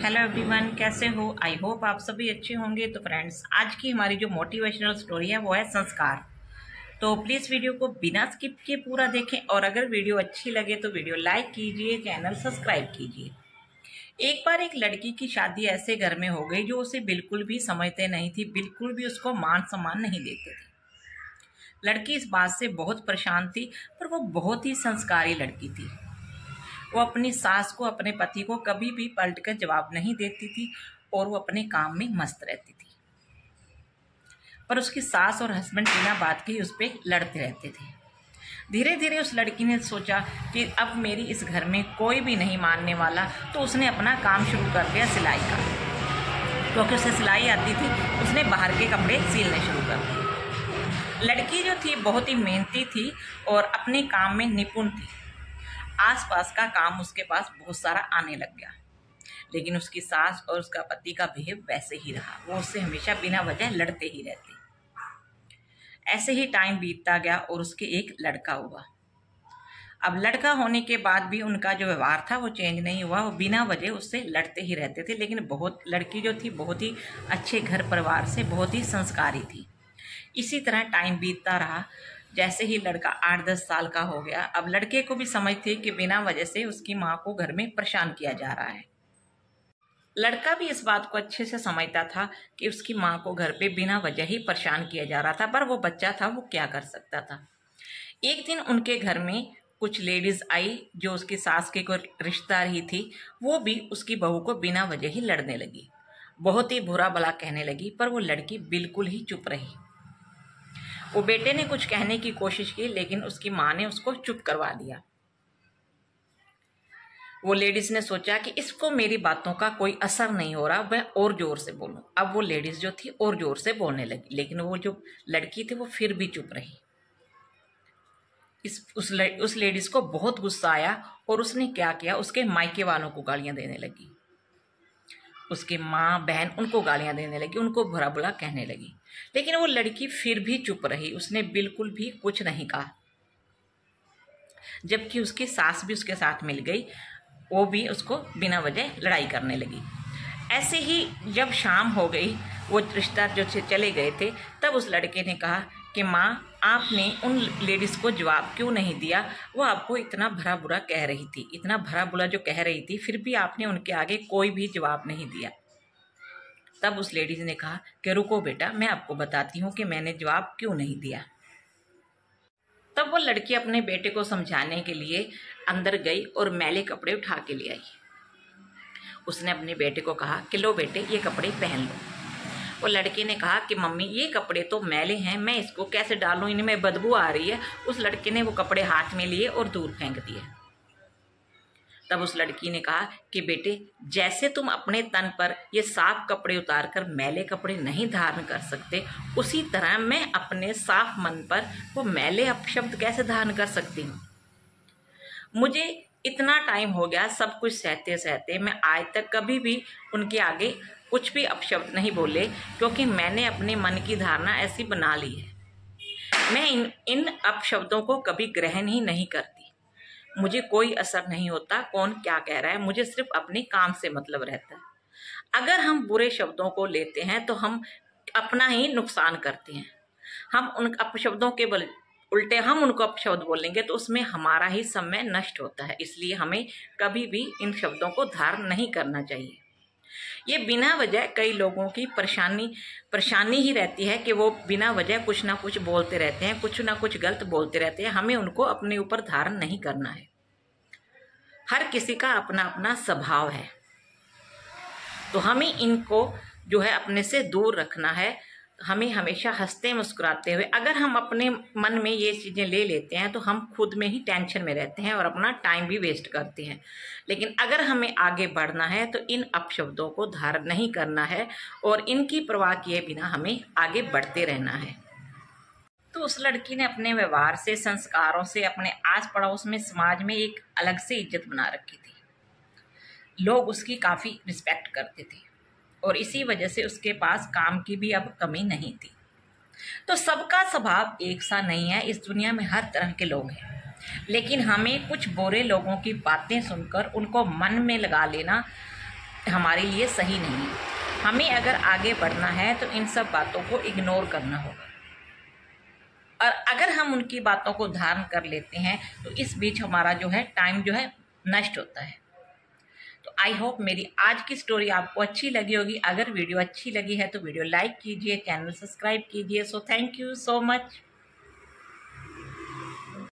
Hello everyone, कैसे हो? I hope आप सभी अच्छे होंगे। तो फ्रेंड्स, आज की हमारी जो मोटिवेशनल स्टोरी है वो है संस्कार। तो प्लीज़ वीडियो को बिना स्किप किए पूरा देखें और अगर वीडियो अच्छी लगे तो वीडियो लाइक कीजिए, चैनल सब्सक्राइब कीजिए। एक बार एक लड़की की शादी ऐसे घर में हो गई जो उसे बिल्कुल भी समझते नहीं थी, बिल्कुल भी उसको मान सम्मान नहीं देते थे। लड़की इस बात से बहुत परेशान थी, पर वो बहुत ही संस्कारी लड़की थी। वो अपनी सास को, अपने पति को कभी भी पलट कर जवाब नहीं देती थी और वो अपने काम में मस्त रहती थी। पर उसकी सास और हस्बैंड बिना बात के उस पर लड़ते रहते थे। धीरे धीरे उस लड़की ने सोचा कि अब मेरी इस घर में कोई भी नहीं मानने वाला, तो उसने अपना काम शुरू कर दिया सिलाई का। क्योंकि उसे सिलाई आती थी, उसने बाहर के कपड़े सिलने शुरू कर दिए। लड़की जो थी बहुत ही मेहनती थी और अपने काम में निपुण थी। आसपास का काम उसके पास बहुत सारा आने लग गया, लेकिन उसकी सास और उसका पति का बिहेव वैसे ही रहा। वो उससे हमेशा बिना वजह लड़ते ही रहते। ऐसे ही टाइम बीतता गया और उसके एक लड़का हुआ। अब लड़का होने के बाद भी उनका जो व्यवहार था वो चेंज नहीं हुआ। वो बिना वजह उससे लड़ते ही रहते थे। लेकिन लड़की जो थी बहुत ही अच्छे घर परिवार से, बहुत ही संस्कारी थी। इसी तरह टाइम बीतता रहा। जैसे ही लड़का 8-10 साल का हो गया, अब लड़के को भी समझ थी कि बिना वजह से उसकी माँ को घर में परेशान किया जा रहा है। लड़का भी इस बात को अच्छे से समझता था कि उसकी माँ को घर पे बिना वजह ही परेशान किया जा रहा था, पर वो बच्चा था, वो क्या कर सकता था। एक दिन उनके घर में कुछ लेडीज आई जो उसकी सास के कोई रिश्ता रही थी। वो भी उसकी बहू को बिना वजह ही लड़ने लगी, बहुत ही बुरा भला कहने लगी, पर वो लड़की बिल्कुल ही चुप रही। वो बेटे ने कुछ कहने की कोशिश की, लेकिन उसकी माँ ने उसको चुप करवा दिया। वो लेडीज ने सोचा कि इसको मेरी बातों का कोई असर नहीं हो रहा, मैं और जोर से बोलूं। अब वो लेडीज जो थी और जोर से बोलने लगी, लेकिन वो जो लड़की थी वो फिर भी चुप रही। उस लेडीज को बहुत गुस्सा आया और उसने क्या किया, उसके मायके वालों को गालियां देने लगी। उसके माँ बहन उनको गालियां देने लगी, उनको बुरा बुरा कहने लगी। लेकिन वो लड़की फिर भी चुप रही, उसने बिल्कुल भी कुछ नहीं कहा। जबकि उसकी सास भी उसके साथ मिल गई, वो भी उसको बिना वजह लड़ाई करने लगी। ऐसे ही जब शाम हो गई, वो रिश्ता जो चले गए थे, तब उस लड़के ने कहा कि माँ, आपने उन लेडीज़ को जवाब क्यों नहीं दिया? वो आपको इतना भरा बुरा कह रही थी, इतना भरा बुरा जो कह रही थी, फिर भी आपने उनके आगे कोई भी जवाब नहीं दिया। तब उस लेडीज ने कहा कि रुको बेटा, मैं आपको बताती हूँ कि मैंने जवाब क्यों नहीं दिया। तब वो लड़की अपने बेटे को समझाने के लिए अंदर गई और मैले कपड़े उठा के ले आई। उसने अपने बेटे को कहा कि लो बेटे, ये कपड़े पहन लो। वो लड़के ने कहा कि मम्मी, ये कपड़े तो मैले हैं, मैं इसको कैसे डालूं, इनमें बदबू आ रही है। उस लड़के ने वो कपड़े हाथ में लिए और दूर फेंक दिए। तब उस लड़की ने कहा कि बेटे, जैसे तुम अपने तन पर ये साफ कपड़े उतारकर मैले कपड़े नहीं धारण कर सकते, उसी तरह मैं अपने साफ मन पर वो मैले अपशब्द कैसे धारण कर सकती हूँ। मुझे इतना टाइम हो गया सब कुछ सहते सहते, मैं आज तक कभी भी उनके आगे कुछ भी अपशब्द नहीं बोले, क्योंकि मैंने अपने मन की धारणा ऐसी बना ली है। मैं इन अपशब्दों को कभी ग्रहण ही नहीं करती। मुझे कोई असर नहीं होता कौन क्या कह रहा है, मुझे सिर्फ अपने काम से मतलब रहता है। अगर हम बुरे शब्दों को लेते हैं तो हम अपना ही नुकसान करते हैं। हम उन अपशब्दों के उल्टे हम उनको अपशब्द बोलेंगे तो उसमें हमारा ही समय नष्ट होता है। इसलिए हमें कभी भी इन शब्दों को धारण नहीं करना चाहिए। ये बिना वजह कई लोगों की परेशानी ही रहती है कि वो बिना वजह कुछ ना कुछ बोलते रहते हैं, कुछ ना कुछ गलत बोलते रहते हैं। हमें उनको अपने ऊपर धारण नहीं करना है। हर किसी का अपना अपना स्वभाव है, तो हमें इनको जो है अपने से दूर रखना है। हमें हमेशा हंसते मुस्कुराते हुए, अगर हम अपने मन में ये चीज़ें ले लेते हैं तो हम खुद में ही टेंशन में रहते हैं और अपना टाइम भी वेस्ट करते हैं। लेकिन अगर हमें आगे बढ़ना है तो इन अपशब्दों को धारण नहीं करना है और इनकी परवाह किए बिना हमें आगे बढ़ते रहना है। तो उस लड़की ने अपने व्यवहार से, संस्कारों से, अपने आस पड़ोस में, समाज में एक अलग से इज्जत बना रखी थी। लोग उसकी काफ़ी रिस्पेक्ट करते थे और इसी वजह से उसके पास काम की भी अब कमी नहीं थी। तो सबका स्वभाव एक सा नहीं है। इस दुनिया में हर तरह के लोग हैं, लेकिन हमें कुछ बुरे लोगों की बातें सुनकर उनको मन में लगा लेना हमारे लिए सही नहीं है। हमें अगर आगे बढ़ना है तो इन सब बातों को इग्नोर करना होगा, और अगर हम उनकी बातों को धारण कर लेते हैं तो इस बीच हमारा जो है टाइम जो है नष्ट होता है। तो आई होप मेरी आज की स्टोरी आपको अच्छी लगी होगी। अगर वीडियो अच्छी लगी है तो वीडियो लाइक कीजिए, चैनल सब्सक्राइब कीजिए। So thank you so much.